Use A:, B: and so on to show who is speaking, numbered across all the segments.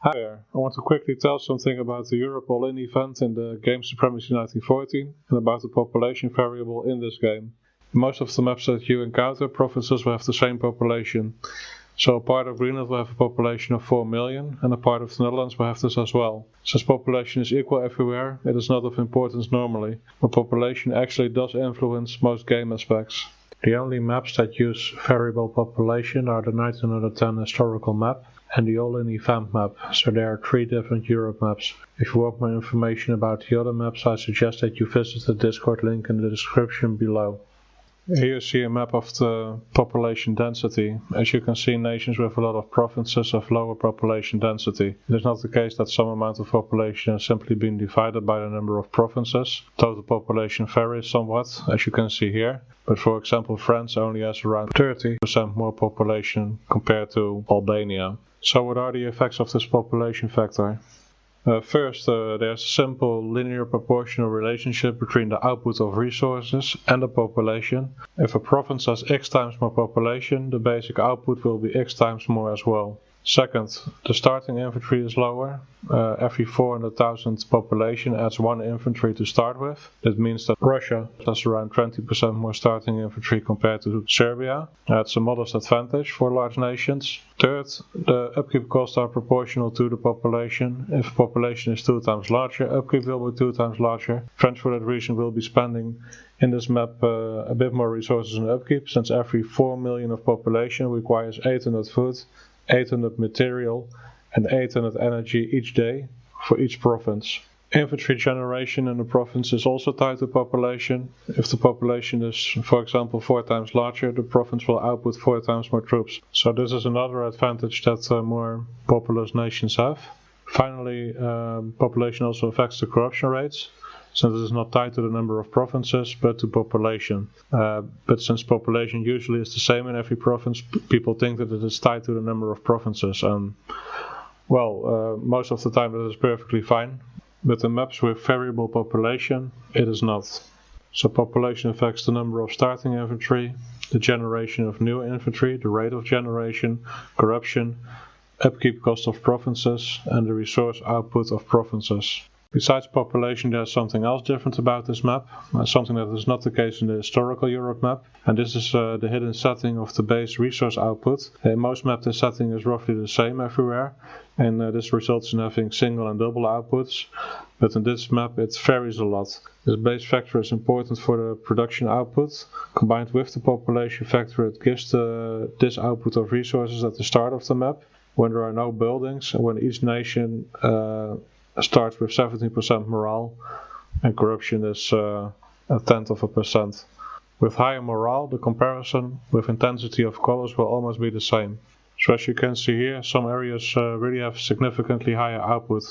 A: Hi there, I want to quickly tell something about the Europa All In event in the game Supremacy 1914 and about the population variable in this game. In most of the maps that you encounter, provinces will have the same population. So a part of Greenland will have a population of 4 million and a part of the Netherlands will have this as well. Since population is equal everywhere, it is not of importance normally, but population actually does influence most game aspects. The only maps that use variable population are the 1910 historical map and the All In event map, so there are 3 different Europe maps. If you want more information about the other maps, I suggest that you visit the Discord link in the description below. Here you see a map of the population density. As you can see, nations with a lot of provinces have lower population density. It is not the case that some amount of population has simply been divided by the number of provinces. Total population varies somewhat, as you can see here. But for example, France only has around 30% more population compared to Albania. So what are the effects of this population factor? First, there's a simple linear proportional relationship between the output of resources and the population. If a province has X times more population, the basic output will be X times more as well. Second, the starting infantry is lower. Every 400,000 population adds 1 infantry to start with. That means that Russia has around 20% more starting infantry compared to Serbia. That's a modest advantage for large nations. Third, the upkeep costs are proportional to the population. If the population is 2 times larger, upkeep will be 2 times larger. France for that reason will be spending in this map a bit more resources in upkeep, since every 4 million of population requires 800 food, 800 material and 800 energy each day for each province. Infantry generation in a province is also tied to population. If the population is, for example, 4 times larger, the province will output 4 times more troops. So this is another advantage that more populous nations have. Finally, population also affects the corruption rates, since it is not tied to the number of provinces but to population. But since population usually is the same in every province, people think that it is tied to the number of provinces, and most of the time it is perfectly fine. But in maps with variable population, it is not. So population affects the number of starting infantry, the generation of new infantry, the rate of generation, corruption, upkeep cost of provinces, and the resource output of provinces. Besides population, there's something else different about this map, something that is not the case in the historical Europe map, and this is the hidden setting of the base resource output. In most maps the setting is roughly the same everywhere, and this results in having single and double outputs, but in this map it varies a lot. This base factor is important for the production output. Combined with the population factor, it gives this output of resources at the start of the map, when there are no buildings, and when each nation starts with 70% morale and corruption is a tenth of a percent. With higher morale, the comparison with intensity of colors will almost be the same. So as you can see here, some areas really have significantly higher output.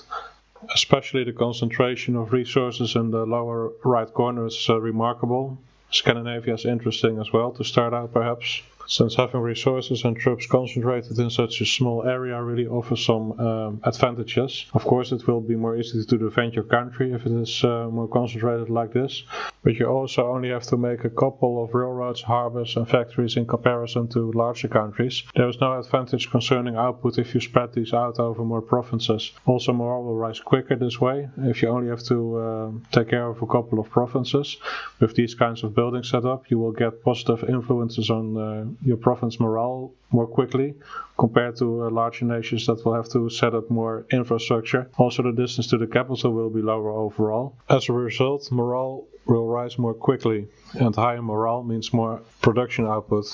A: Especially the concentration of resources in the lower right corner is remarkable. Scandinavia is interesting as well to start out perhaps, since having resources and troops concentrated in such a small area really offers some advantages. Of course it will be more easy to defend your country if it is more concentrated like this, but you also only have to make a couple of railroads, harbors and factories in comparison to larger countries. There is no advantage concerning output if you spread these out over more provinces. Also morale will rise quicker this way if you only have to take care of a couple of provinces. With these kinds of buildings set up, you will get positive influences on your province morale more quickly compared to larger nations that will have to set up more infrastructure. Also the distance to the capital will be lower overall. As a result, morale will rise more quickly, and higher morale means more production output.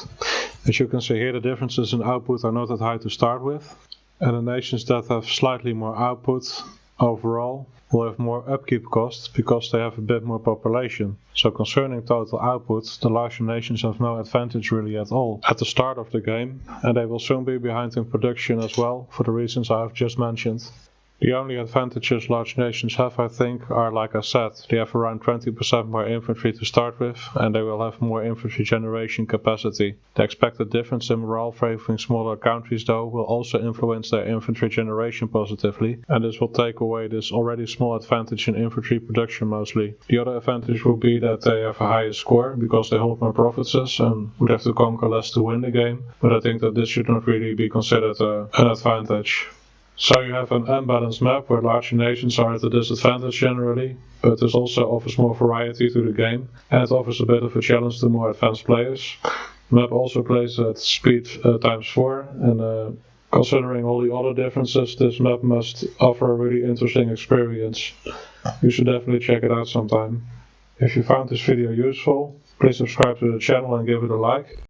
A: As you can see here, the differences in output are not that high to start with, and the nations that have slightly more output overall will have more upkeep costs because they have a bit more population. So concerning total output, the larger nations have no advantage really at all at the start of the game, and they will soon be behind in production as well for the reasons I have just mentioned. The only advantages large nations have, I think, are like I said, they have around 20% more infantry to start with, and they will have more infantry generation capacity. The expected difference in morale favoring smaller countries though will also influence their infantry generation positively, and this will take away this already small advantage in infantry production mostly. The other advantage will be that they have a higher score because they hold more provinces and would have to conquer less to win the game, but I think that this should not really be considered an advantage. So you have an unbalanced map where larger nations are at a disadvantage generally, but this also offers more variety to the game, and it offers a bit of a challenge to more advanced players. The map also plays at speed times 4, and considering all the other differences, this map must offer a really interesting experience. You should definitely check it out sometime. If you found this video useful, please subscribe to the channel and give it a like.